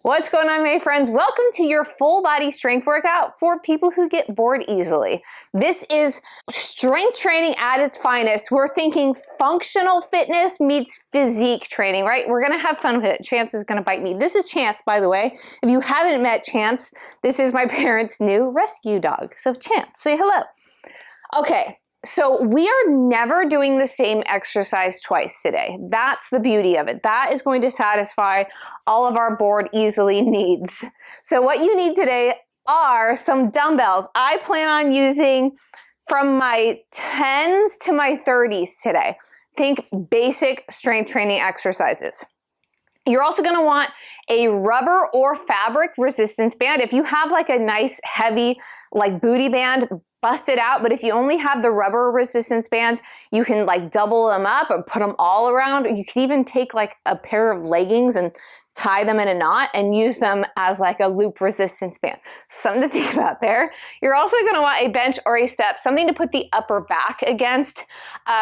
What's going on, my friends? Welcome to your full body strength workout for people who get bored easily. This is strength training at its finest. We're thinking functional fitness meets physique training, right? We're gonna have fun with it. Chance is gonna bite me. This is Chance, by the way. If you haven't met Chance, this is my parents' new rescue dog. So Chance, say hello. Okay. So we are never doing the same exercise twice today. That's the beauty of it. That is going to satisfy all of our bored easily needs. So what you need today are some dumbbells. I plan on using from my 10s to my 30s today. Think basic strength training exercises. You're also going to want a rubber or fabric resistance band. If you have like a nice heavy like booty band, bust it out. But if you only have the rubber resistance bands, you can like double them up or put them all around. You can even take like a pair of leggings and tie them in a knot and use them as like a loop resistance band. Something to think about there. You're also going to want a bench or a step, something to put the upper back against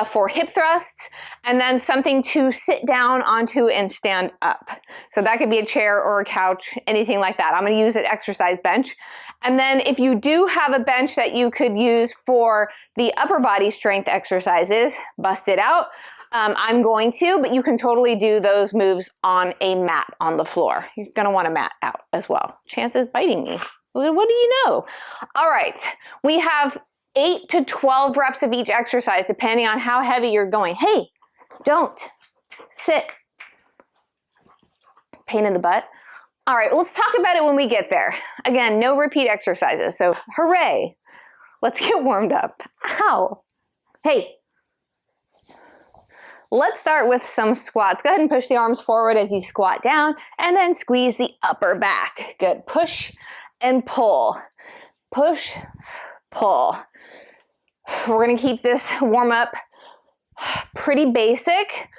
for hip thrusts, and then something to sit down onto and stand up. So that could be a chair or a couch, anything like that. I'm going to use an exercise bench. And then if you do have a bench that you could use for the upper body strength exercises, bust it out. I'm going to, but you can totally do those moves on a mat on the floor. You're going to want a mat out as well. Chance is biting me. What do you know? All right. We have 8 to 12 reps of each exercise, depending on how heavy you're going. Hey, don't sit. Pain in the butt. All right, let's talk about it when we get there. Again, no repeat exercises. So hooray. Let's get warmed up. Ow. Hey. Let's start with some squats. Go ahead and push the arms forward as you squat down and then squeeze the upper back. Good. Push and pull. Push, pull. We're going to keep this warm up pretty basic.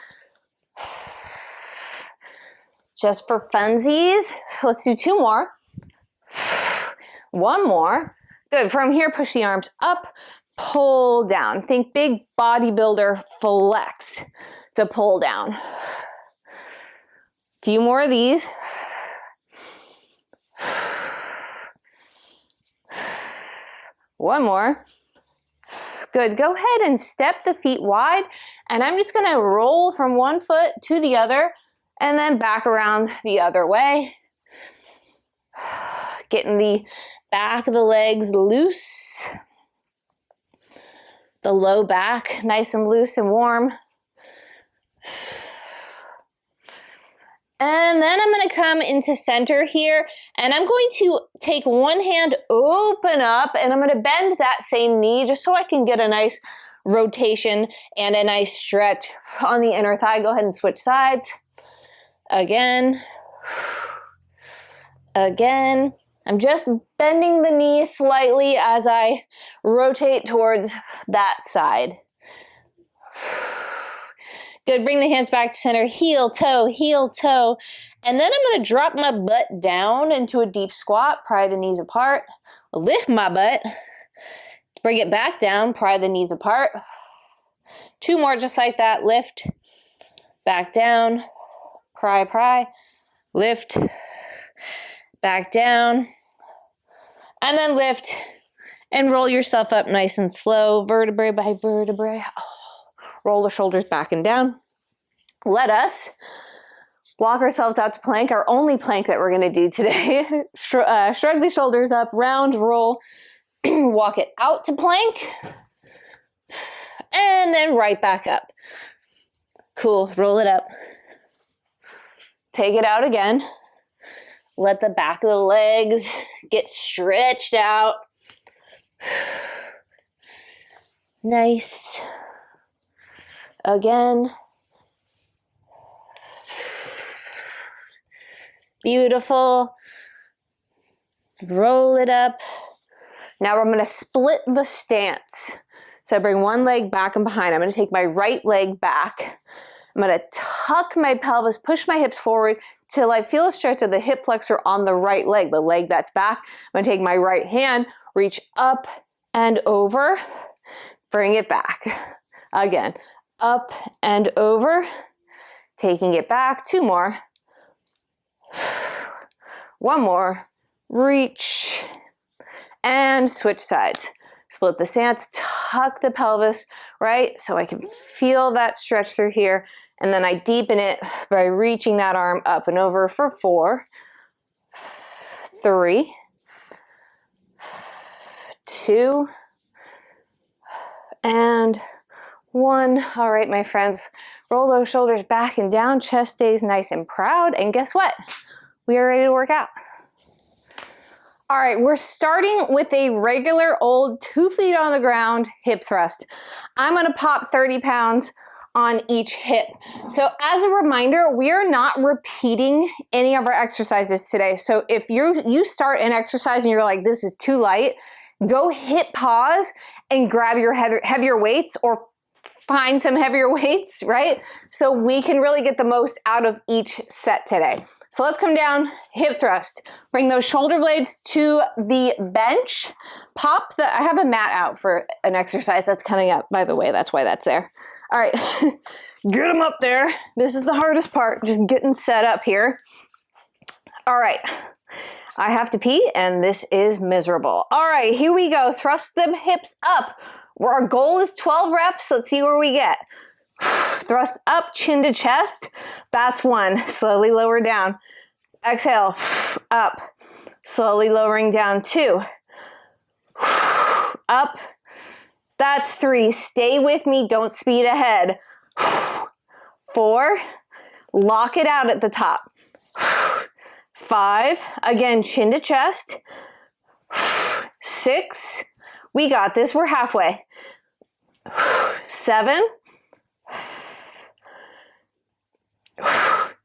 Just for funsies. Let's do 2 more. 1 more. Good. From here, push the arms up. Pull down. Think big bodybuilder flex to pull down. A few more of these. One more. Good. Go ahead and step the feet wide. And I'm just going to roll from one foot to the other and then back around the other way. Getting the back of the legs loose. The low back, nice and loose and warm. And then I'm going to come into center here, and I'm going to take one hand, open up, and I'm going to bend that same knee just so I can get a nice rotation and a nice stretch on the inner thigh. Go ahead and switch sides. Again. Again. I'm just bending the knee slightly as I rotate towards that side. Good, bring the hands back to center, heel, toe, and then I'm gonna drop my butt down into a deep squat, pry the knees apart, lift my butt, bring it back down, pry the knees apart. 2 more just like that, lift, back down, pry, lift, back down, and then lift and roll yourself up nice and slow, vertebrae by vertebrae. Roll the shoulders back and down. Let us walk ourselves out to plank, our only plank that we're going to do today. Shrug the shoulders up, round, roll, walk it out to plank, and then right back up. Cool, roll it up. Take it out again. Let the back of the legs get stretched out. Nice. Again. Beautiful. Roll it up. Now we're going to split the stance. So I bring one leg back and behind. I'm going to take my right leg back. I'm going to tuck my pelvis, push my hips forward till I feel a stretch of the hip flexor on the right leg, the leg that's back. I'm going to take my right hand, reach up and over, bring it back. Again, up and over, taking it back. 2 more. One more, reach, and switch sides. Split the stance, tuck the pelvis, right? So I can feel that stretch through here. And then I deepen it by reaching that arm up and over for 4, 3, 2, and 1. All right, my friends, roll those shoulders back and down, chest stays nice and proud, and guess what? We are ready to work out. All right, we're starting with a regular old 2 feet on the ground hip thrust. I'm gonna pop 30 pounds on each hip. So as a reminder, we are not repeating any of our exercises today. So if you start an exercise and you're like, this is too light, go hit pause and grab your heavier weights or find some heavier weights, right? So we can really get the most out of each set today. So let's come down, hip thrust. Bring those shoulder blades to the bench. I have a mat out for an exercise that's coming up, by the way, that's why that's there. All right, get them up there. This is the hardest part, just getting set up here. All right, I have to pee and this is miserable. All right, here we go. Thrust them hips up. Our goal is 12 reps. Let's see where we get. Thrust up, chin to chest. That's 1. Slowly lower down. Exhale, up. Slowly lowering down. 2. Up. That's 3. Stay with me. Don't speed ahead. 4. Lock it out at the top. 5. Again, chin to chest. 6. We got this. We're halfway. 7.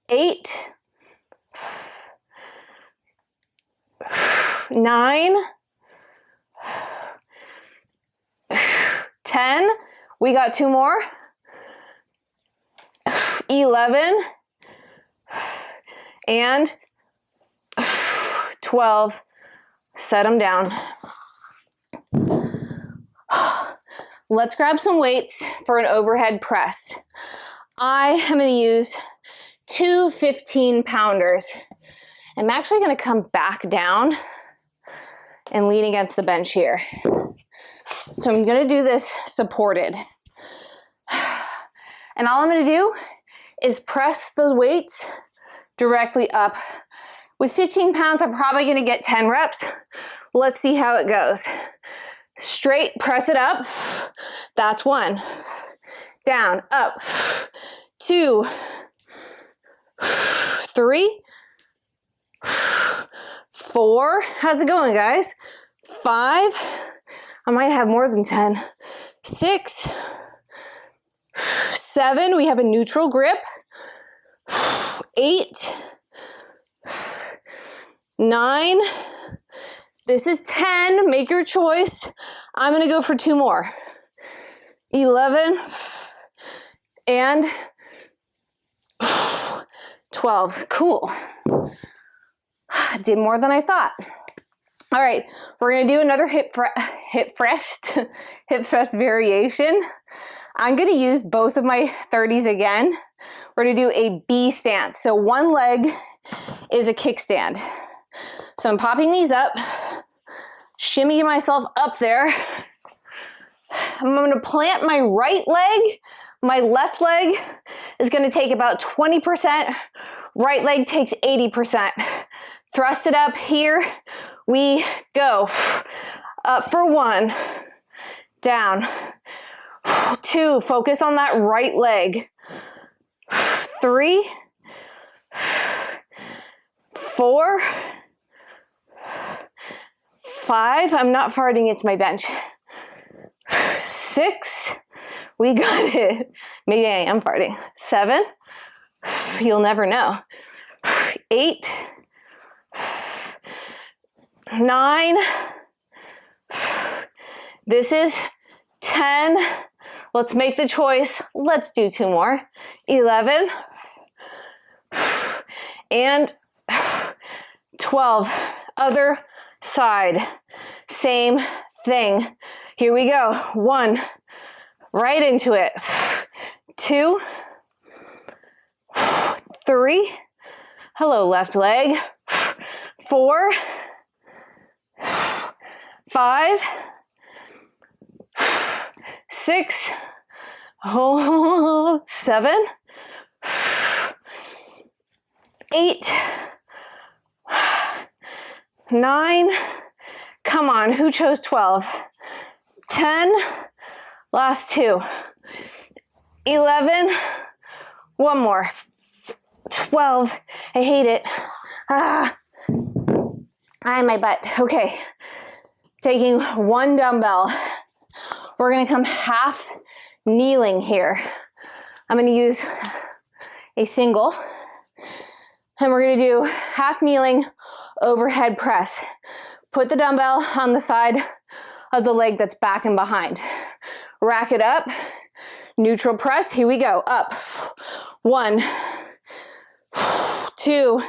8. 9. 10. We got 2 more. 11. And 12. Set them down. Let's grab some weights for an overhead press. I am going to use 2 15-pounders. I'm actually going to come back down and lean against the bench here. So I'm going to do this supported. And all I'm going to do is press those weights directly up. With 15 pounds, I'm probably going to get 10 reps. Let's see how it goes. Straight, press it up. That's 1. Down, up. 2, 3, 4. How's it going, guys? 5. I might have more than 10. 6, 7. We have a neutral grip. 8, 9. This is 10. Make your choice. I'm going to go for 2 more. 11 and 12. Cool. Did more than I thought. All right, we're going to do another hip thrust variation. I'm going to use both of my 30s again. We're going to do a B stance. So one leg is a kickstand. So I'm popping these up, shimmying myself up there. I'm going to plant my right leg. My left leg is going to take about 20%. Right leg takes 80%. Thrust it up. Here we go. Up for 1. Down. 2. Focus on that right leg. 3. 4. 5. I'm not farting. It's my bench. 6. We got it. Maybe I am farting. 7. You'll never know. 8. 9. This is 10. Let's make the choice. Let's do 2 more. 11. And 12. Other side. Same thing. Here we go. 1. Right into it. 2. 3. Hello, left leg. 4, 5, 6, 7, 8, 9, come on, who chose 12? 10, last 2, 11, one more, 12, I hate it, my butt, okay, taking one dumbbell, we're gonna come half kneeling here, I'm gonna use a single, and we're gonna do half kneeling overhead press. Put the dumbbell on the side of the leg that's back and behind. Rack it up, neutral press, here we go, up. 1, 2,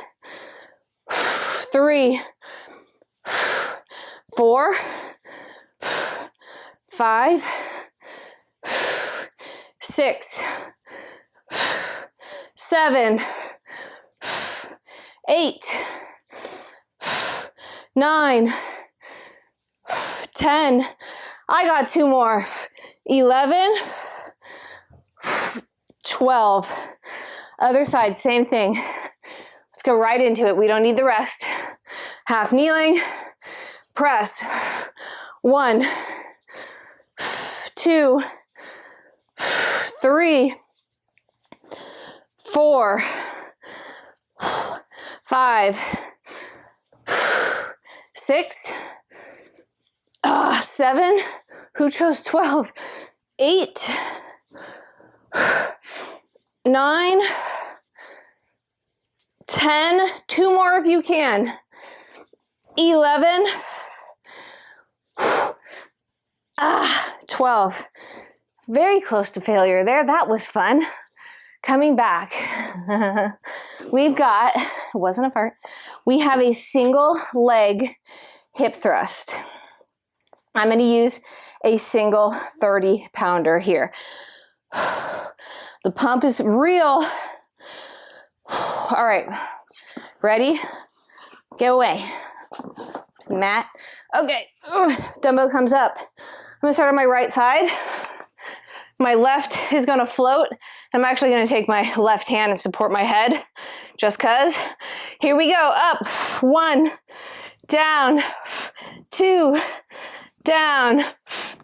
3, 4, 5, 6, 7, 8, 9, 10, I got 2 more, 11, 12, other side, same thing. Let's go right into it, we don't need the rest. Half kneeling, press, 1, 2, 3, 4, 5, 6, 7, who chose 12? 8, 9, 10, 2 more if you can, 11, 12. Very close to failure there. That was fun. Coming back. We've got, it wasn't a fart, we have a single leg hip thrust. I'm going to use a single 30-pounder here. The pump is real. All right, ready? Get away. Mat. Okay, dumbbell comes up. I'm gonna start on my right side. My left is gonna float. I'm actually gonna take my left hand and support my head, just cause. Here we go, up, 1, down, 2, down,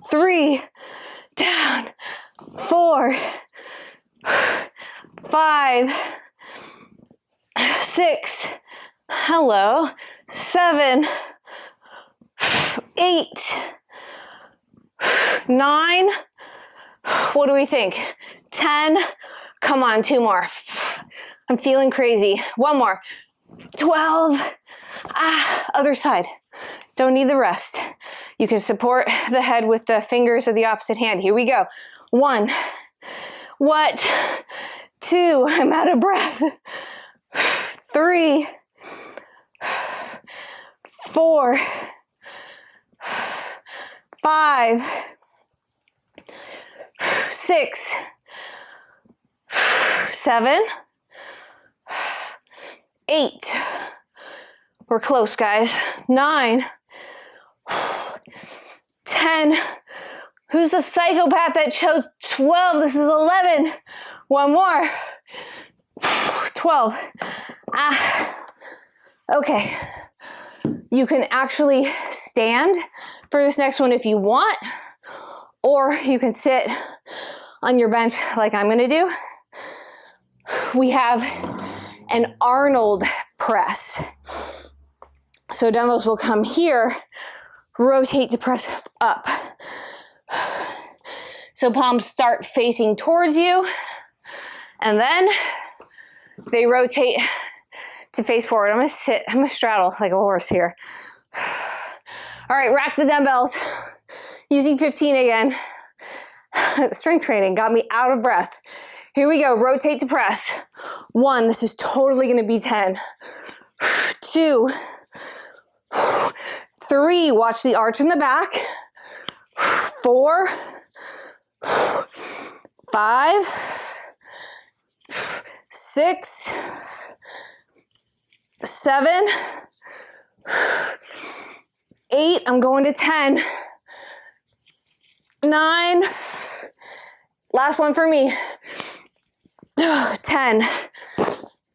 3, down, 4, 5, 6, hello, 7, 8, 9, what do we think? 10, come on, 2 more. I'm feeling crazy. 1 more. 12, other side. Don't need the rest. You can support the head with the fingers of the opposite hand. Here we go. 1, what? 2, I'm out of breath. 3, 4, 5, 6, 7, 8. We're close, guys. 9, 10. Who's the psychopath that chose 12? This is 11. 1 more. 12. Okay. You can actually stand for this next one if you want, or you can sit on your bench like I'm gonna do. We have an Arnold press. So dumbbells will come here, rotate to press up. So palms start facing towards you, and then they rotate to face forward. I'm gonna straddle like a horse here. All right, rack the dumbbells. Using 15 again. Strength training got me out of breath. Here we go, rotate to press. 1, this is totally gonna be 10. 2, 3, watch the arch in the back. 4, 5, 6, 7, 8, I'm going to 10. 9, last one for me. 10.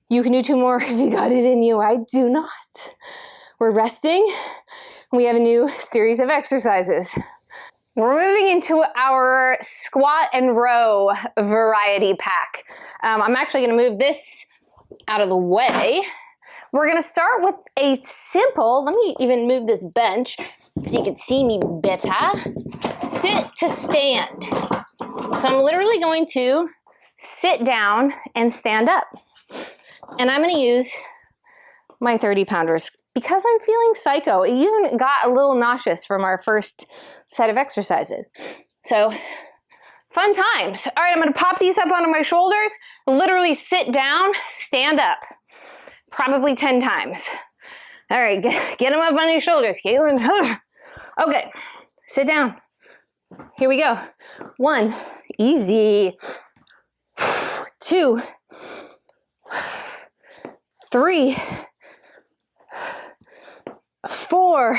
You can do 2 more if you got it in you. I do not. We're resting. We have a new series of exercises. We're moving into our squat and row variety pack. I'm actually going to move this out of the way. We're going to start with a simple, let me even move this bench so you can see me better. Sit to stand. So I'm literally going to sit down and stand up. And I'm going to use my 30-pounders because I'm feeling psycho. It even got a little nauseous from our first set of exercises. So fun times. All right, I'm going to pop these up onto my shoulders, literally sit down, stand up. Probably 10 times. All right, get them up on your shoulders, Caitlin. Okay, sit down. Here we go. 1, easy. 2, 3, 4,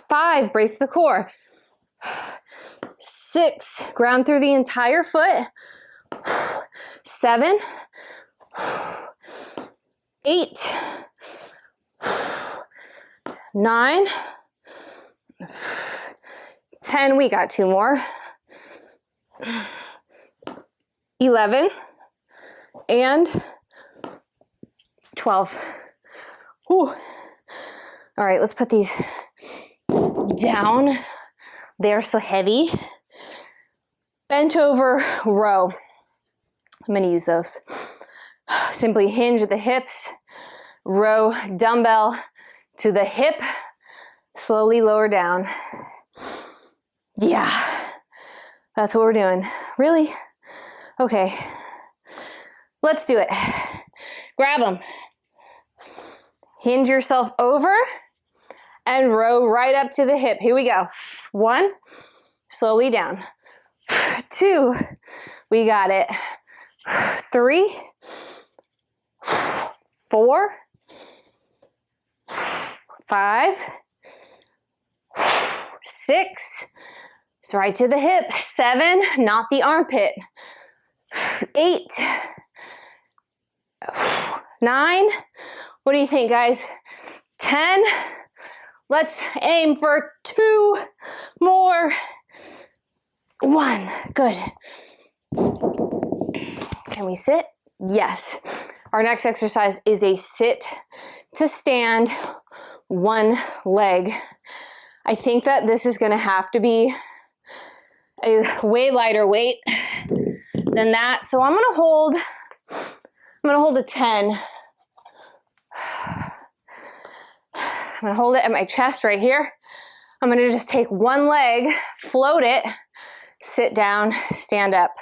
5, brace the core. 6, ground through the entire foot. 7, 8, 9, 10, we got 2 more. 11 and 12. Whew. All right, let's put these down. They're so heavy. Bent over row. I'm going to use those. Simply hinge at the hips, row dumbbell to the hip, slowly lower down. Yeah, that's what we're doing. Really? Okay, let's do it. Grab them. Hinge yourself over and row right up to the hip. Here we go. 1, slowly down. 2, we got it. 3, 4, 5, 6, it's right to the hip. 7, not the armpit. 8, 9, what do you think, guys? 10, let's aim for 2 more. 1, good. Can we sit? Yes. Our next exercise is a sit to stand, 1 leg. I think that this is going to have to be a way lighter weight than that. So I'm going to hold a 10. I'm going to hold it at my chest right here. I'm going to just take 1 leg, float it, sit down, stand up.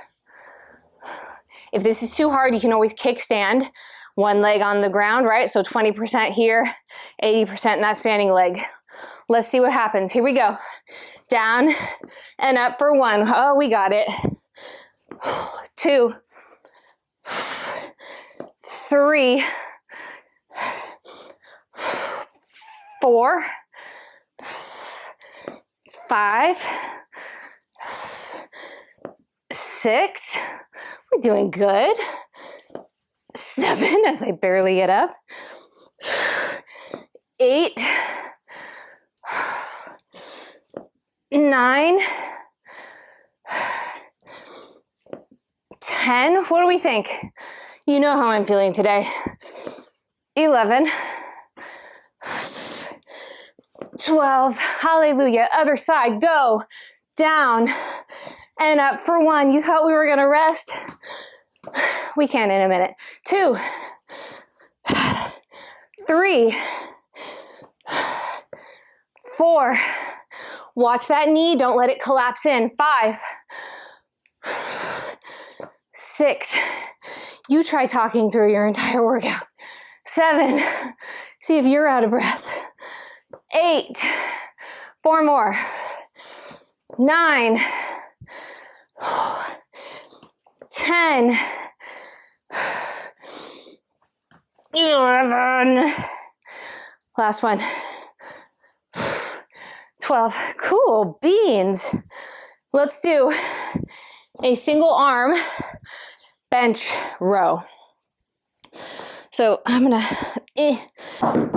If this is too hard, you can always kickstand. 1 leg on the ground, right? So 20% here, 80% in that standing leg. Let's see what happens. Here we go. Down and up for 1. Oh, we got it. 2, 3, 4, 5, 6. We're doing good. 7, as I barely get up. 8, 9, 10. What do we think? You know how I'm feeling today. 11, 12. Hallelujah. Other side. Go. Down and up for 1. You thought we were going to rest? We can in a minute. 2, 3, 4. Watch that knee. Don't let it collapse in. 5, 6. You try talking through your entire workout. 7. See if you're out of breath. 8. 4 more. 9. 10. 11. Last one. 12. Cool beans. Let's do a single arm bench row. So I'm gonna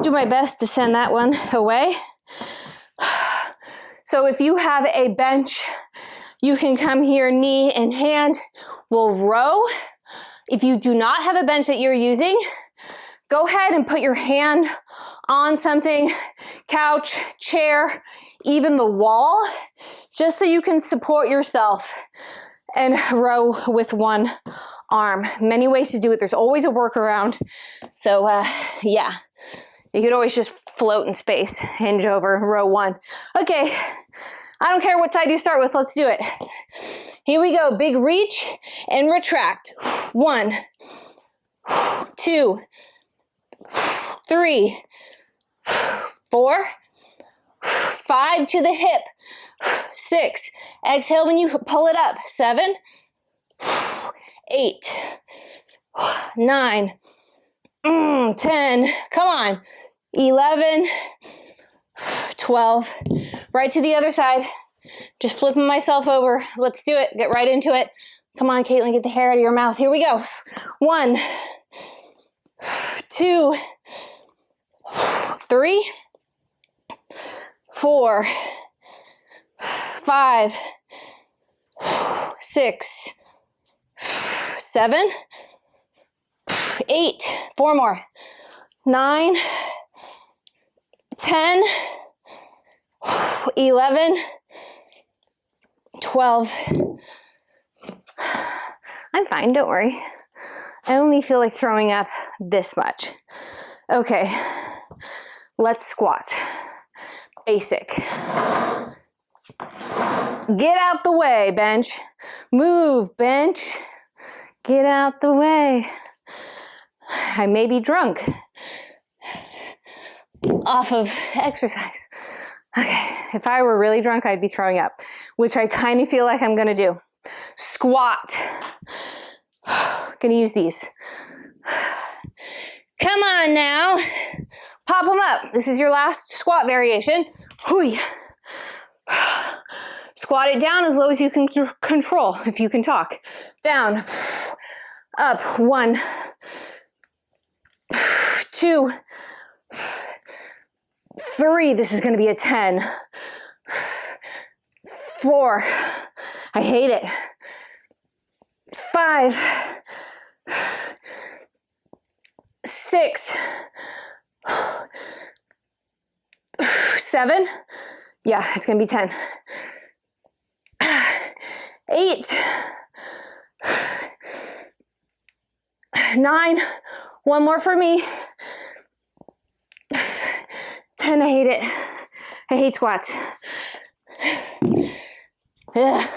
do my best to send that one away. So if you have a bench, you can come here, knee and hand. We'll row. If you do not have a bench that you're using, go ahead and put your hand on something, couch, chair, even the wall, just so you can support yourself and row with one arm. Many ways to do it. There's always a workaround. So yeah, you could always just float in space, hinge over, row one. Okay, I don't care what side you start with. Let's do it. Here we go. Big reach and retract. 1, 2, 3, 4, 5 to the hip. 6. Exhale when you pull it up. 7, 8, 9, 10. Come on. 11, 12. Right to the other side. Just flipping myself over. Let's do it. Get right into it. Come on, Caitlin, get the hair out of your mouth. Here we go. 1, 2, 3, 4, 5, 6, 7, 8. 4 more. 9, 10, 11, 12. I'm fine, don't worry. I only feel like throwing up this much. Okay, let's squat. Basic. Get out the way, bench. Move, bench. Get out the way. I may be drunk off of exercise. Okay, if I were really drunk, I'd be throwing up, which I kind of feel like I'm gonna do. Squat. Gonna use these. Come on now. Pop them up. This is your last squat variation. Hui. Squat it down as low as you can control, if you can talk. Down. Up. 1, 2, 3. This is going to be a 10. 4. I hate it. 5. 6. 7. Yeah, it's going to be 10. 8. 9. One more for me. 10. I hate it. I hate squats. Ugh.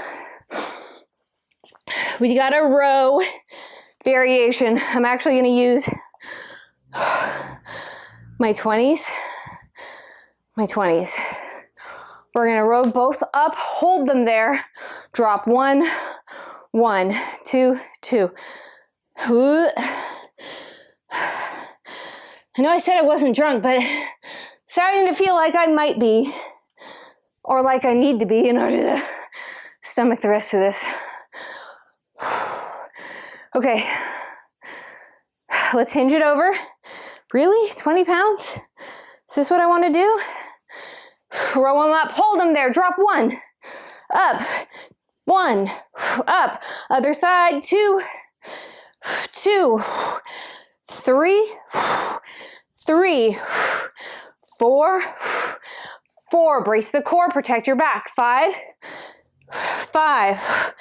We got a row variation. I'm actually going to use my 20s. We're going to row both up, hold them there. Drop 1, 1, 2, 2. I know I said I wasn't drunk, but starting to feel like I might be, or like I need to be in order to stomach the rest of this. Okay, let's hinge it over. Really? 20 pounds? Is this what I want to do? Row them up, hold them there, drop 1, up, 1, up, other side, 2, 2, 3, 3, 4, 4, brace the core, protect your back, 5, 5,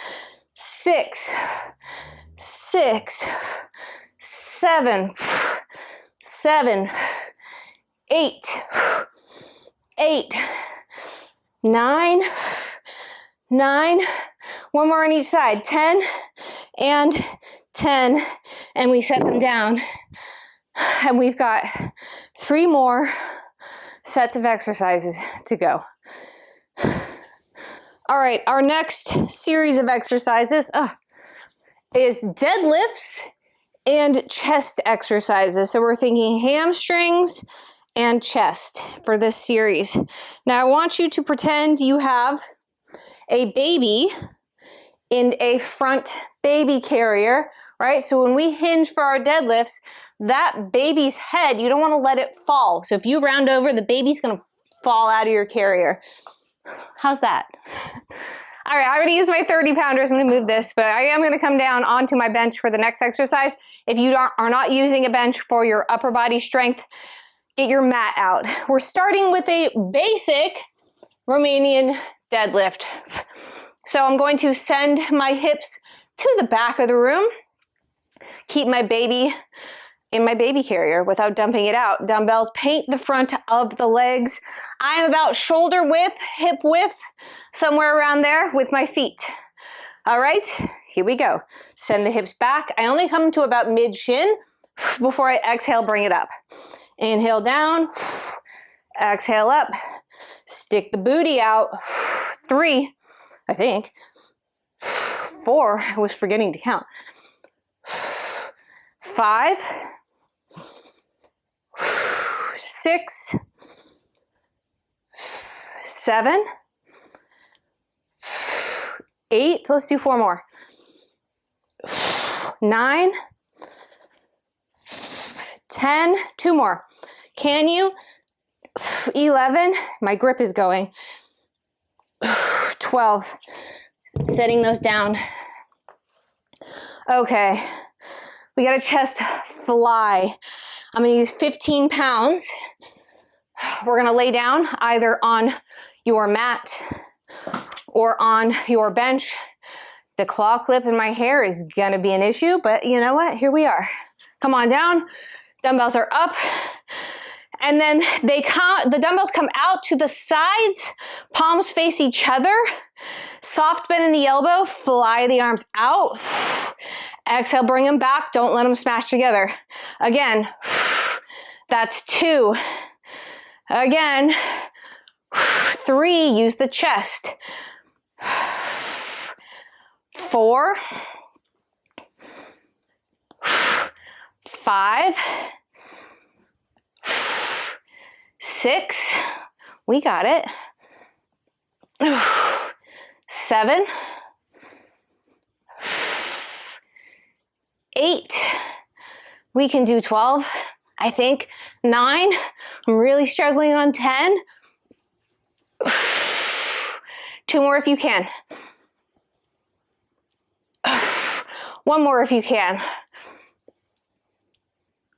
6, 6, 7, 7, 8, 8, 9, 9, one more on each side, 10 and 10, and we set them down. And we've got 3 more sets of exercises to go. All right, our next series of exercises is deadlifts and chest exercises. So we're thinking hamstrings and chest for this series. Now I want you to pretend you have a baby in a front baby carrier, right? So when we hinge for our deadlifts, that baby's head, you don't want to let it fall. So if you round over, the baby's going to fall out of your carrier. How's that? All right, I already used my 30 pounders. I'm going to move this, but I am going to come down onto my bench for the next exercise. If you are not using a bench for your upper body strength, get your mat out. We're starting with a basic Romanian deadlift. So I'm going to send my hips to the back of the room, keep my baby in my baby carrier without dumping it out. Dumbbells paint the front of the legs. I'm about shoulder width, hip width, somewhere around there with my feet. All right, here we go. Send the hips back. I only come to about mid-shin before I exhale, bring it up. Inhale down, exhale up. Stick the booty out. 3, I think. 4, I was forgetting to count. 5, 6, 7, 8. Let's do 4 more. 9, 10. 2 more. Can you? 11. My grip is going. 12. Setting those down. Okay. We got a chest fly. I'm going to use 15 pounds. We're going to lay down either on your mat or on your bench. The claw clip in my hair is going to be an issue, but you know what? Here we are. Come on down. Dumbbells are up. And then the dumbbells come out to the sides. Palms face each other. Soft bend in the elbow. Fly the arms out. Exhale, bring them back. Don't let them smash together. Again, that's 2. Again, 3, use the chest. 4, 5, 6, we got it. 7, 8, we can do 12, I think. 9, I'm really struggling on 10. 2 more if you can. 1 more if you can.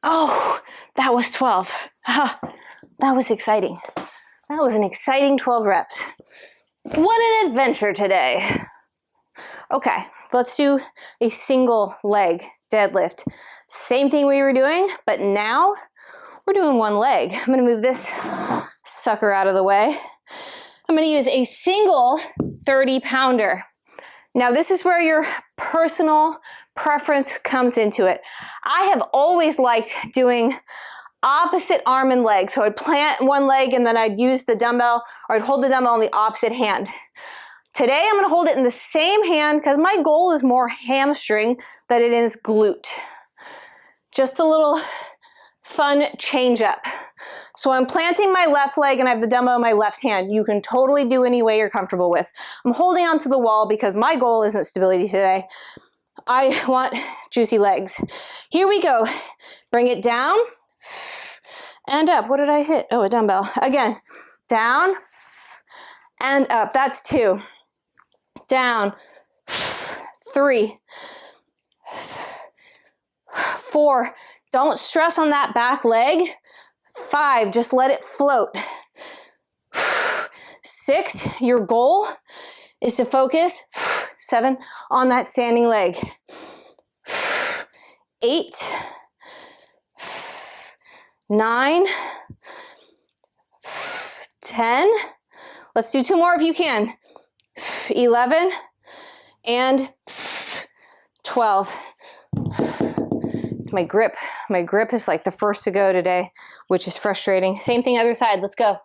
Oh, that was 12. That was exciting. That was an exciting 12 reps. What an adventure today. Okay, let's do a single leg deadlift. Same thing we were doing, but now we're doing 1 leg. I'm gonna move this sucker out of the way. I'm gonna use a single 30 pounder. Now this is where your personal preference comes into it. I have always liked doing opposite arm and leg. So I'd plant 1 leg and then I'd use the dumbbell, or I'd hold the dumbbell in the opposite hand. Today I'm gonna hold it in the same hand because my goal is more hamstring than it is glute. Just a little fun change up. So I'm planting my left leg and I have the dumbbell in my left hand. You can totally do any way you're comfortable with. I'm holding onto the wall because my goal isn't stability today. I want juicy legs. Here we go. Bring it down and up. What did I hit? Oh, a dumbbell. Again, down and up. That's 2. Down. 3. 4. Don't stress on that back leg. 5. Just let it float. 6. Your goal is to focus. 7. On that standing leg. 8. 9. 10. Let's do 2 more if you can. 11 and 12. It's my grip. My grip is like the first to go today, which is frustrating. Same thing other side. Let's go.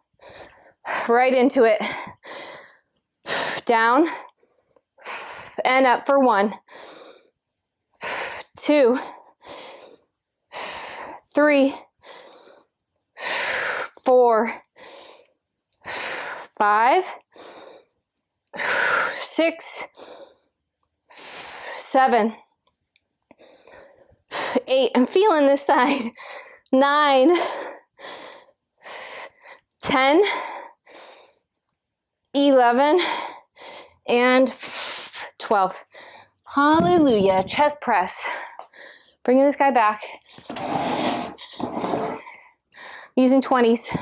Right into it. Down and up for 1, 2, 3, 4, 5, 6, 7, 8. I'm feeling this side. 9, 10, 11, and 12. Hallelujah. Chest press. Bringing this guy back. Using 20s.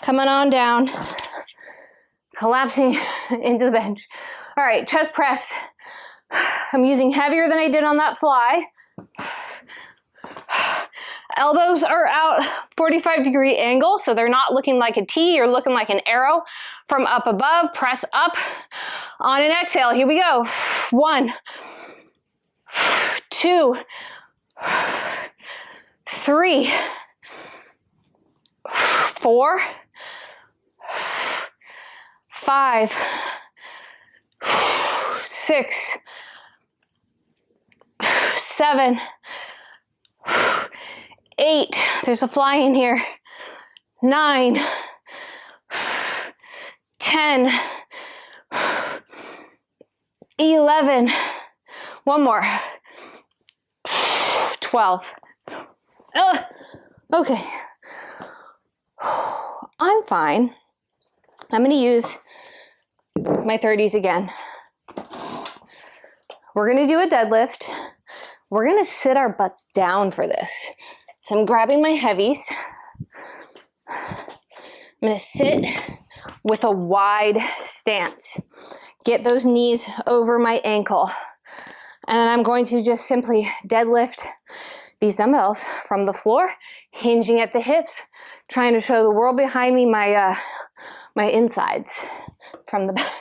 Coming on down. Collapsing into the bench. All right, chest press. I'm using heavier than I did on that fly. Elbows are out 45-degree angle, so they're not looking like a T, you're looking like an arrow from up above. Press up on an exhale. Here we go. 1, 2, 3, 4, 5, 6, 7, 8. There's a fly in here. 9, 10, 11. One more. 12. Okay. I'm fine. I'm going to use my 30s again. We're going to do a deadlift. We're going to sit our butts down for this. So I'm grabbing my heavies. I'm going to sit with a wide stance. Get those knees over my ankle. And I'm going to just simply deadlift these dumbbells from the floor, hinging at the hips, trying to show the world behind me my insides from the back.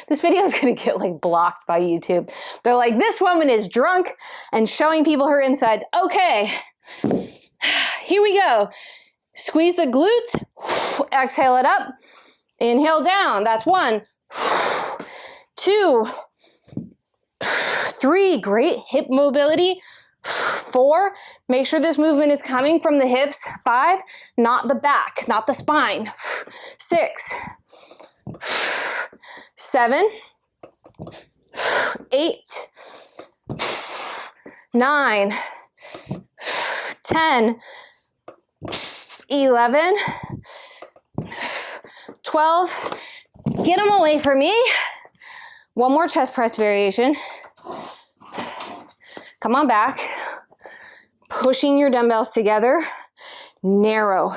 This video is going to get like blocked by YouTube. They're like, this woman is drunk and showing people her insides. Okay, here we go. Squeeze the glutes, exhale it up, inhale down. That's 1, 2, 3, great hip mobility. 4, make sure this movement is coming from the hips. 5, not the back, not the spine. 6, 7, 8, 9, 10, 11, 12. Get them away from me. One more chest press variation. Come on back. Pushing your dumbbells together. Narrow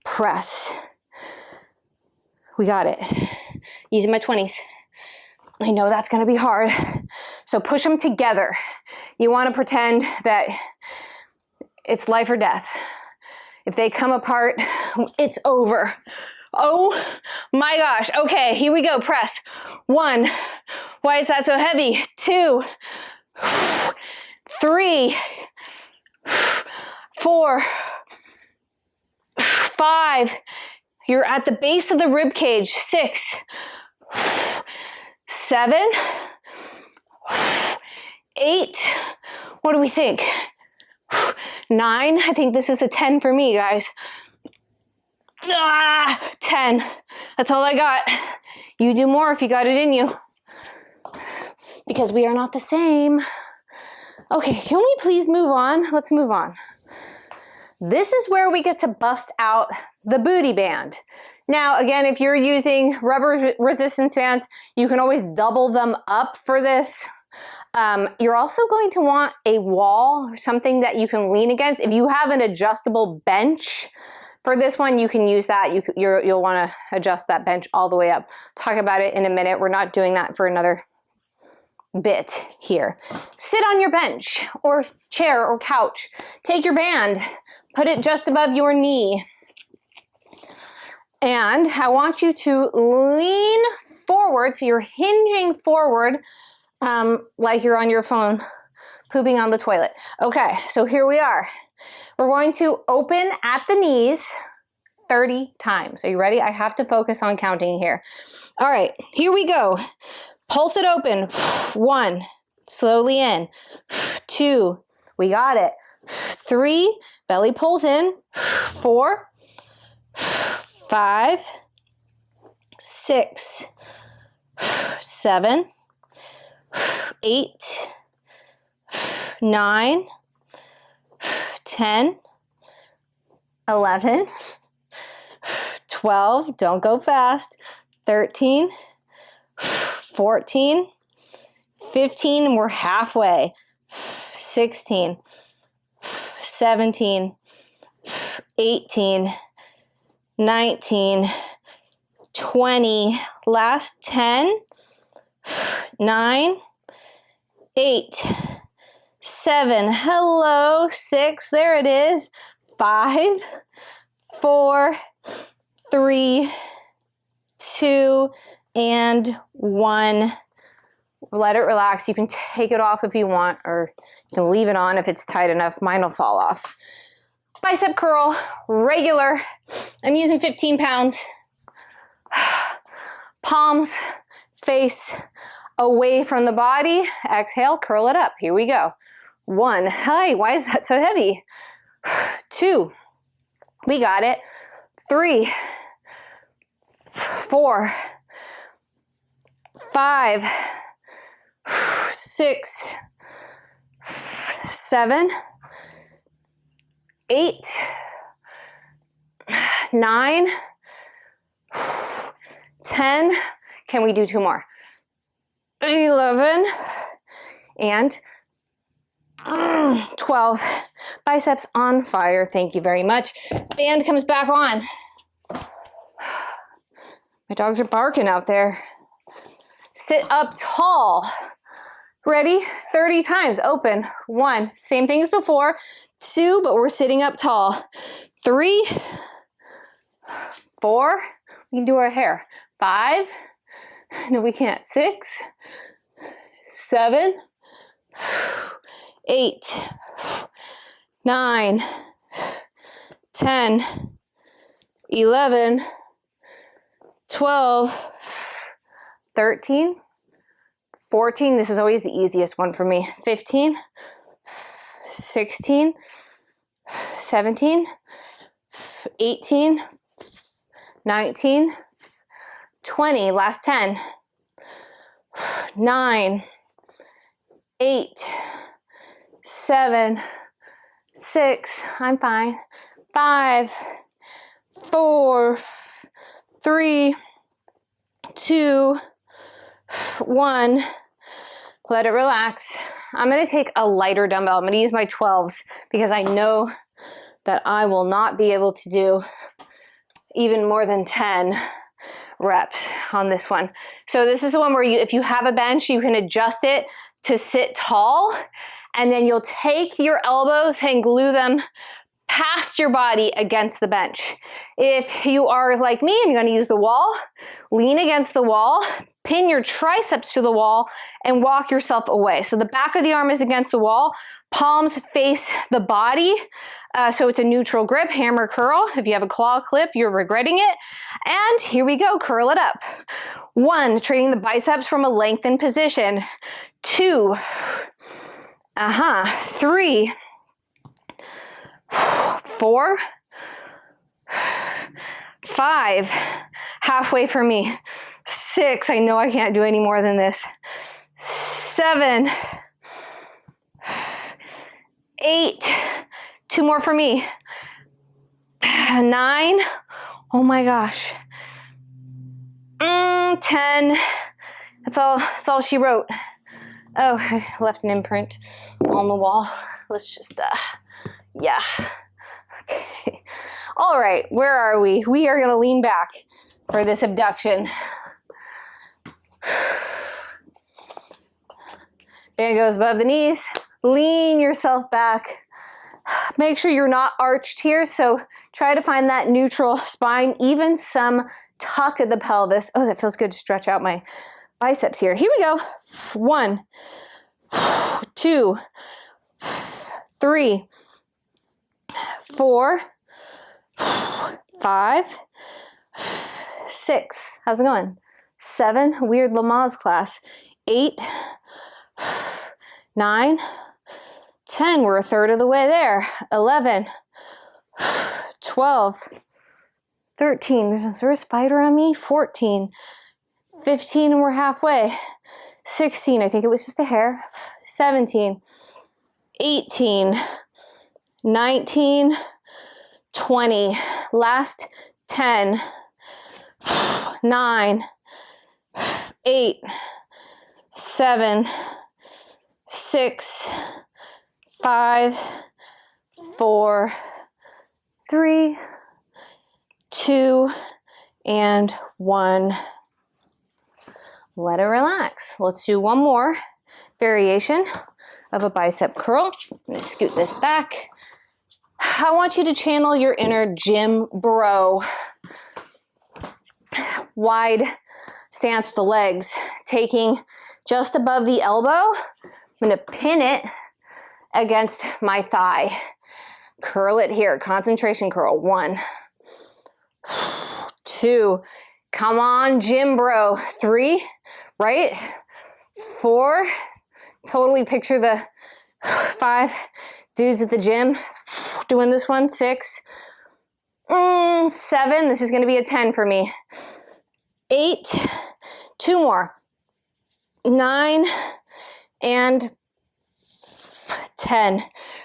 press. We got it. Using my 20s. I know that's going to be hard. So push them together. You want to pretend that it's life or death. If they come apart, it's over. Oh my gosh. Okay, here we go. Press. 1. Why is that so heavy? 2, 3, 4, 5. You're at the base of the rib cage. 6, 7, 8. What do we think? 9. I think this is a 10 for me, guys. 10. That's all I got. You do more if you got it in you. Because we are not the same. Okay, can we please move on? Let's move on. This is where we get to bust out the booty band. Now, again, if you're using rubber resistance bands, you can always double them up for this. You're also going to want a wall or something that you can lean against. If you have an adjustable bench for this one, you can use that. You'll want to adjust that bench all the way up. Talk about it in a minute. We're not doing that for another bit here. Sit on your bench or chair or couch. Take your band, put it just above your knee. And I want you to lean forward, so you're hinging forward like you're on your phone pooping on the toilet. Okay, so here we are. We're going to open at the knees 30 times. Are you ready? I have to focus on counting here. All right, here we go. Pulse it open. 1, slowly in. 2, We got it. 3, belly pulls in. 4, 5, 6, 7, 8, 9, 10, 11, 12, don't go fast, 13, 14, 15, and we're halfway, 16, 17, 18, 19, 20, last 10, 9, 8, 7, hello, 6, there it is, 5, 4, 3, 2, and 1. Let it relax. You can take it off if you want, or you can leave it on if it's tight enough. Mine will fall off. Bicep curl, regular. I'm using 15 pounds. Palms face away from the body. Exhale, curl it up. Here we go. 1. Hi, why is that so heavy? 2. We got it. 3, 4, 5, 6, 7, 8, 9, 10. Can we do 2 more? 11 and 12. Biceps on fire. Thank you very much. Band comes back on. My dogs are barking out there. Sit up tall. Ready? 30 times. Open. 1. Same thing as before. 2, but we're sitting up tall. 3, 4. We can do our hair. 5. No, we can't. 6, 7, 8, 9, 10, 11, 12, 13, 14. This is always the easiest one for me. 15, 16, 17, 18, 19, 20. Last 10. 9, 8, 7, 6. I'm fine. 5, 4, 3, 2, 1. Let it relax. I'm going to take a lighter dumbbell. I'm going to use my 12s because I know that I will not be able to do even more than 10 reps on this one. So this is the one where if you have a bench, you can adjust it to sit tall, and then you'll take your elbows and glue them past your body against the bench. If you are like me and you're going to use the wall, lean against the wall, pin your triceps to the wall, and walk yourself away. So the back of the arm is against the wall, palms face the body. So it's a neutral grip, hammer curl. If you have a claw clip, you're regretting it. And here we go, curl it up. 1, training the biceps from a lengthened position. 2, 3, 4, 5, halfway for me. 6, I know I can't do any more than this. 7, 8, 2 more for me. 9, oh my gosh. 10, that's all she wrote. Oh, I left an imprint on the wall. Let's just, yeah. Okay. All right, where are we? We are gonna lean back for this abduction. Band goes above the knees. Lean yourself back. Make sure you're not arched here, so try to find that neutral spine, even some tuck of the pelvis. Oh, that feels good to stretch out my biceps here. Here we go. 1, 2, 3, 4, 5, 6. How's it going? 7. Weird Lamaze class. 8, 9, 10, we're a third of the way there. 11, 12, 13, is there a spider on me? 14, 15, and we're halfway. 16, I think it was just a hair. 17, 18, 19, 20, last 10, 9, 8, 7, 6, 5, 4, 3, 2, and 1. Let it relax. Let's do one more variation of a bicep curl. I'm going to scoot this back. I want you to channel your inner gym bro. Wide stance with the legs, taking just above the elbow. I'm going to pin it against my thigh. Curl it here. Concentration curl. 1, 2. Come on, gym bro. 3, right? 4. Totally picture the 5 dudes at the gym doing this one. 6, 7. This is going to be a 10 for me. 8. 2 more. 9 and 10.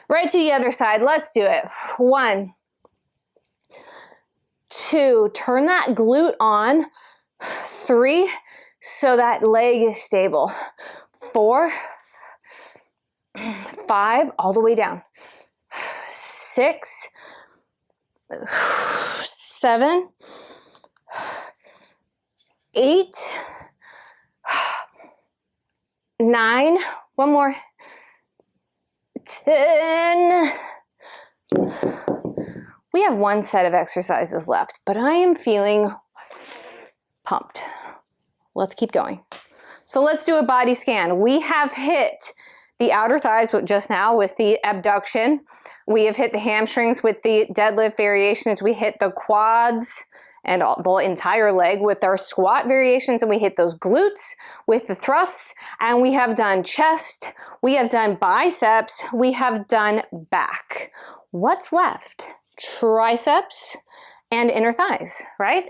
Right to the other side. Let's do it. 1, 2. Turn that glute on. 3. So that leg is stable. 4, 5. All the way down. 6, 7, 8, 9. One more. 10. We have one set of exercises left, but I am feeling pumped. Let's keep going. So let's do a body scan. We have hit the outer thighs just now with the abduction. We have hit the hamstrings with the deadlift variations. We hit the quads and the entire leg with our squat variations, and we hit those glutes with the thrusts, and we have done chest, we have done biceps, we have done back. What's left? Triceps and inner thighs, right?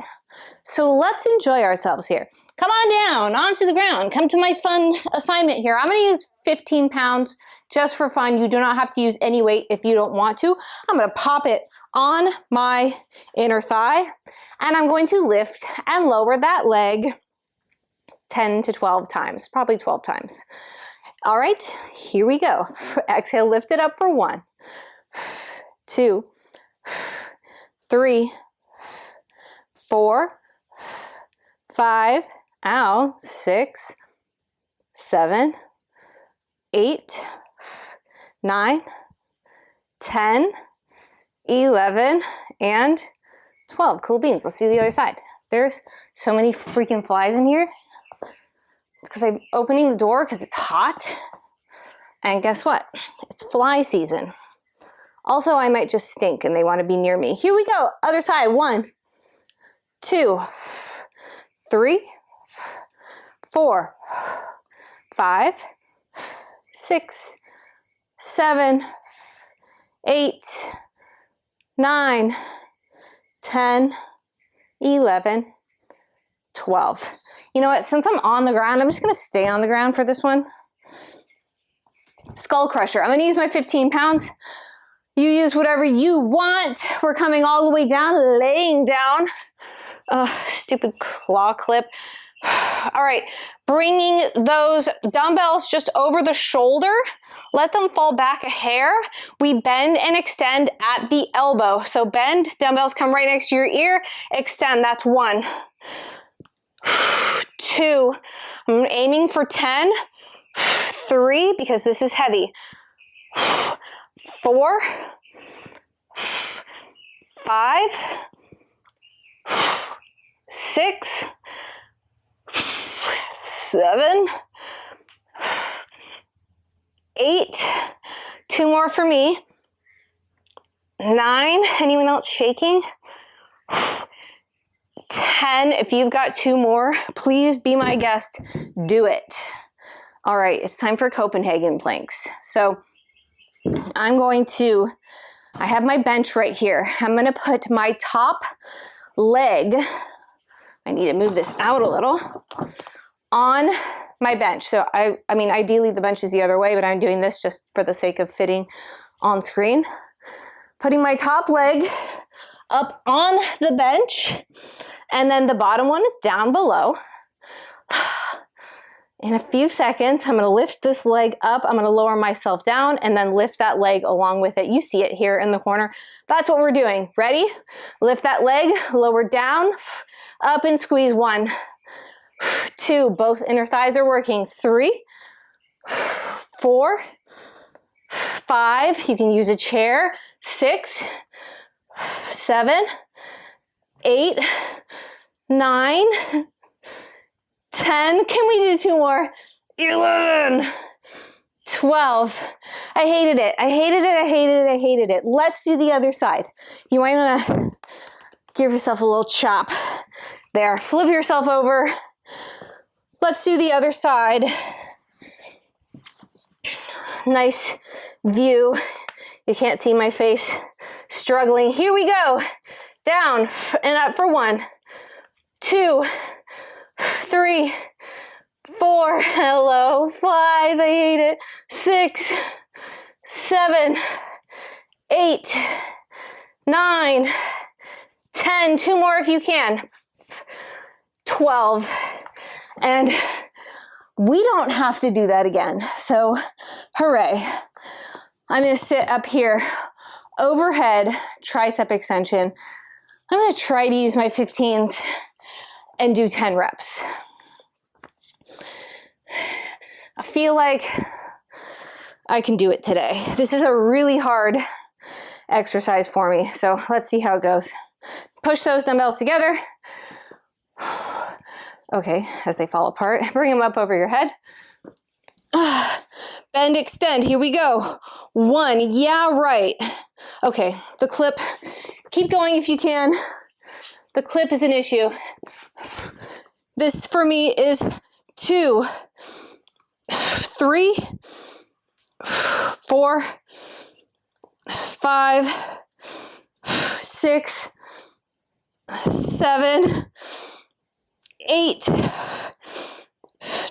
So let's enjoy ourselves here. Come on down, onto the ground. Come to my fun assignment here. I'm gonna use 15 pounds just for fun. You do not have to use any weight if you don't want to. I'm gonna pop it on my inner thigh, and I'm going to lift and lower that leg 10 to 12 times, probably 12 times. All right, here we go. Exhale, lift it up for 1, 2, 3, 4, 5, 6, 7, 8, 9, 10, 11, and 12. Cool beans. Let's do the other side. There's so many freaking flies in here. It's because I'm opening the door because it's hot. And guess what? It's fly season. Also, I might just stink and they want to be near me. Here we go. Other side. 1, 2, 3, 4, 5, 6, 7, 8, 9, 10, 11, 12. You know what? Since I'm on the ground, I'm just going to stay on the ground for this one. Skull crusher. I'm going to use my 15 pounds. You use whatever you want. We're coming all the way down, laying down. Stupid claw clip. All right, bringing those dumbbells just over the shoulder. Let them fall back a hair. We bend and extend at the elbow. So bend, dumbbells come right next to your ear. Extend, that's 1. 2, I'm aiming for 10. 3, because this is heavy. 4, 5, 6, 7, 8, 2 more for me. 9, anyone else shaking? 10, if you've got 2 more, please be my guest, do it. All right, it's time for Copenhagen planks. So I have my bench right here. I'm gonna put my top leg, I need to move this out a little, on my bench. So I mean, ideally the bench is the other way, but I'm doing this just for the sake of fitting on screen. Putting my top leg up on the bench, and then the bottom one is down below. In a few seconds, I'm gonna lift this leg up, I'm gonna lower myself down, and then lift that leg along with it. You see it here in the corner. That's what we're doing. Ready? Lift that leg, lower down, up and squeeze. 1, 2, both inner thighs are working. 3, 4, 5, you can use a chair. 6, 7, 8, 9, 10, can we do 2 more? 11, 12. I hated it. I hated it. I hated it. I hated it. Let's do the other side. You might want to give yourself a little chop there. Flip yourself over. Let's do the other side. Nice view. You can't see my face struggling. Here we go. Down and up for 1, 2, 3, 4, hello, 5, I hate it, 6, 7, 8, 9, 10, 2 more if you can, 12, and we don't have to do that again, so hooray. I'm going to sit up here, overhead tricep extension. I'm going to try to use my 15s and do 10 reps. I feel like I can do it today. This is a really hard exercise for me, so let's see how it goes. Push those dumbbells together. Okay, as they fall apart, bring them up over your head. Bend, extend, here we go. 1, yeah, right. Okay, the clip, keep going if you can. The clip is an issue. This for me is 2, 3, 4, 5, 6, 7, 8,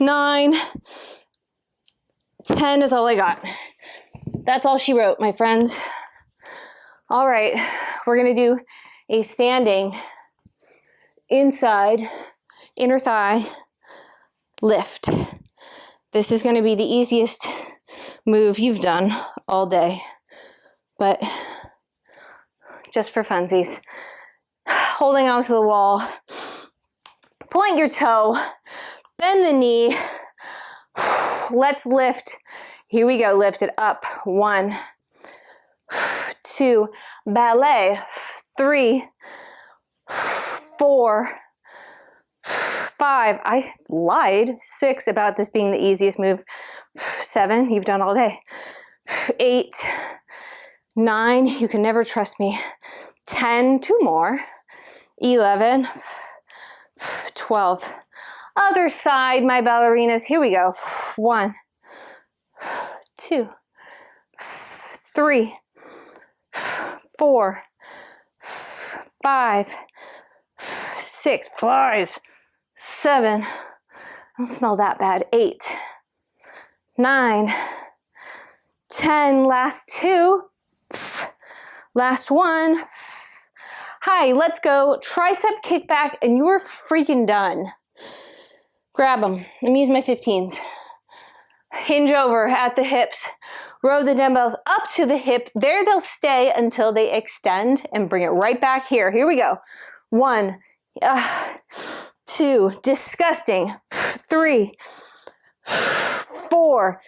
9, 10 is all I got. That's all she wrote, my friends. All right, we're gonna do a standing inside inner thigh lift. This is gonna be the easiest move you've done all day, but just for funsies. Holding onto the wall, point your toe, bend the knee. Let's lift. Here we go. Lift it up. 1, 2, ballet. 3, 4, 5. I lied. 6 about this being the easiest move. 7, you've done all day. 8, 9, you can never trust me. 10, 2 more. 11, 12. Other side, my ballerinas. Here we go. 1, 2, 3, 4, 5, 6. Flies. 7. I don't smell that bad. 8, 9, 10. Last 2. Last 1. Hi, let's go. Tricep kickback, and you're freaking done. Grab them. Let me use my 15s. Hinge over at the hips. Row the dumbbells up to the hip. There they'll stay until they extend, and bring it right back here. Here we go. 1, 2, disgusting. 3, 4,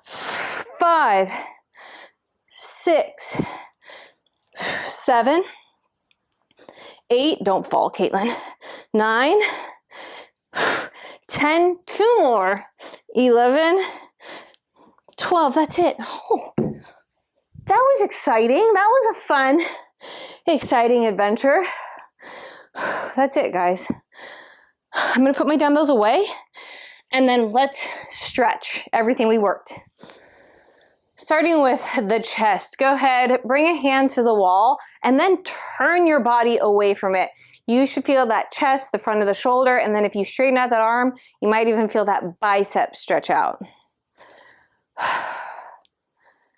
5, 6, 7, 8, don't fall, Caitlin. 9, 10, 2 more. 11, 12, that's it. Oh, that was exciting. That was a fun, exciting adventure. That's it, guys. I'm gonna put my dumbbells away, and then let's stretch everything we worked. Starting with the chest, go ahead, bring a hand to the wall, and then turn your body away from it. You should feel that chest, the front of the shoulder, and then if you straighten out that arm, you might even feel that bicep stretch out.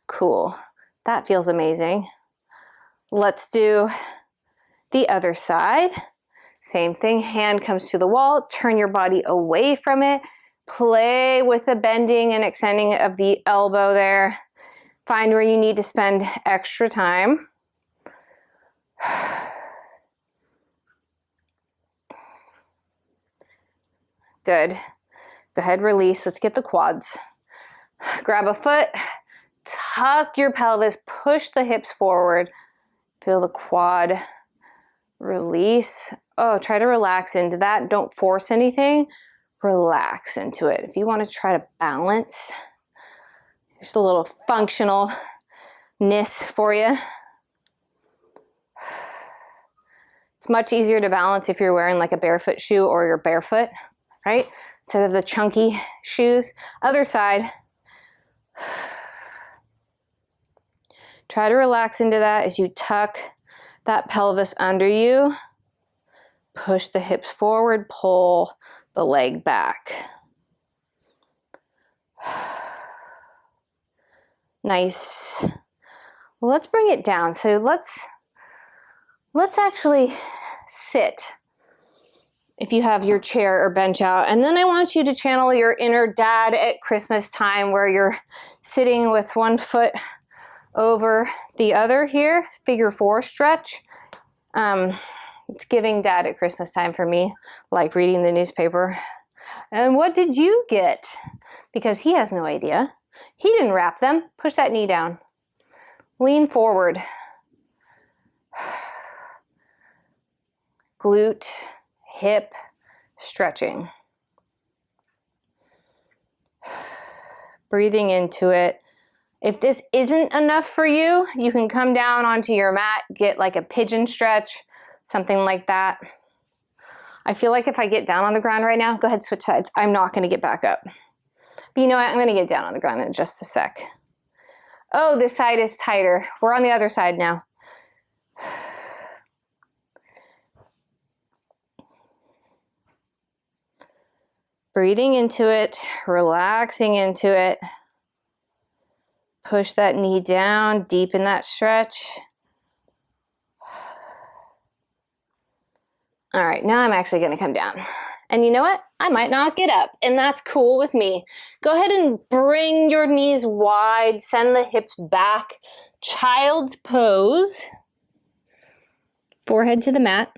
Cool. That feels amazing. Let's do the other side. Same thing, hand comes to the wall, turn your body away from it, play with the bending and extending of the elbow there. Find where you need to spend extra time. Good. Go ahead, release. Let's get the quads. Grab a foot, tuck your pelvis, push the hips forward. Feel the quad release. Oh, try to relax into that. Don't force anything. Relax into it. If you want to try to balance, just a little functionalness for you. It's much easier to balance if you're wearing like a barefoot shoe or you're barefoot, right? Instead of the chunky shoes. Other side. Try to relax into that as you tuck that pelvis under you. Push the hips forward, pull the leg back. Nice. Well, let's bring it down. So let's actually sit if you have your chair or bench out. And then I want you to channel your inner dad at Christmas time where you're sitting with one foot over the other here, figure 4 stretch. It's giving dad at Christmas time for me, like reading the newspaper. And what did you get? Because he has no idea. He didn't wrap them. Push that knee down. Lean forward. Glute, hip, stretching. Breathing into it. If this isn't enough for you, you can come down onto your mat, get like a pigeon stretch, something like that. I feel like if I get down on the ground right now, go ahead, switch sides. I'm not going to get back up. But you know what? I'm going to get down on the ground in just a sec. Oh, this side is tighter. We're on the other side now. Breathing into it, relaxing into it. Push that knee down, deepen that stretch. All right, now I'm actually gonna come down. And you know what? I might not get up, and that's cool with me. Go ahead and bring your knees wide, send the hips back. Child's pose. Forehead to the mat.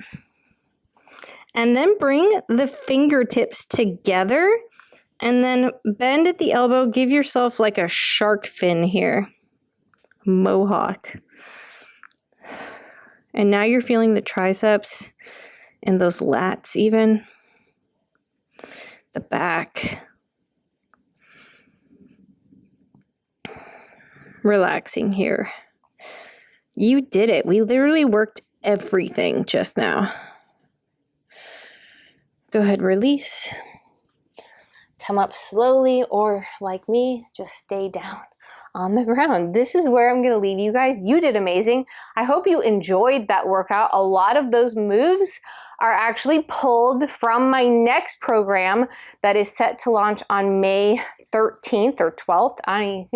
And then bring the fingertips together and then bend at the elbow. Give yourself like a shark fin here. Mohawk. And now you're feeling the triceps and those lats even. The back. Relaxing here. You did it. We literally worked everything just now. Go ahead, release. Come up slowly, or like me, just stay down on the ground. This is where I'm gonna leave you guys. You did amazing. I hope you enjoyed that workout. A lot of those moves are actually pulled from my next program that is set to launch on May 13th or 12th. I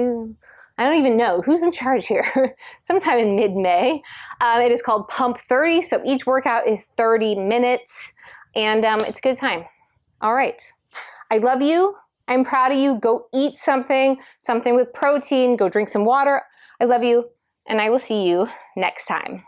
don't even know who's in charge here. Sometime in mid-May. It is called Pump 30, so each workout is 30 minutes. And it's a good time. All right. I love you. I'm proud of you. Go eat something with protein. Go drink some water. I love you, and I will see you next time.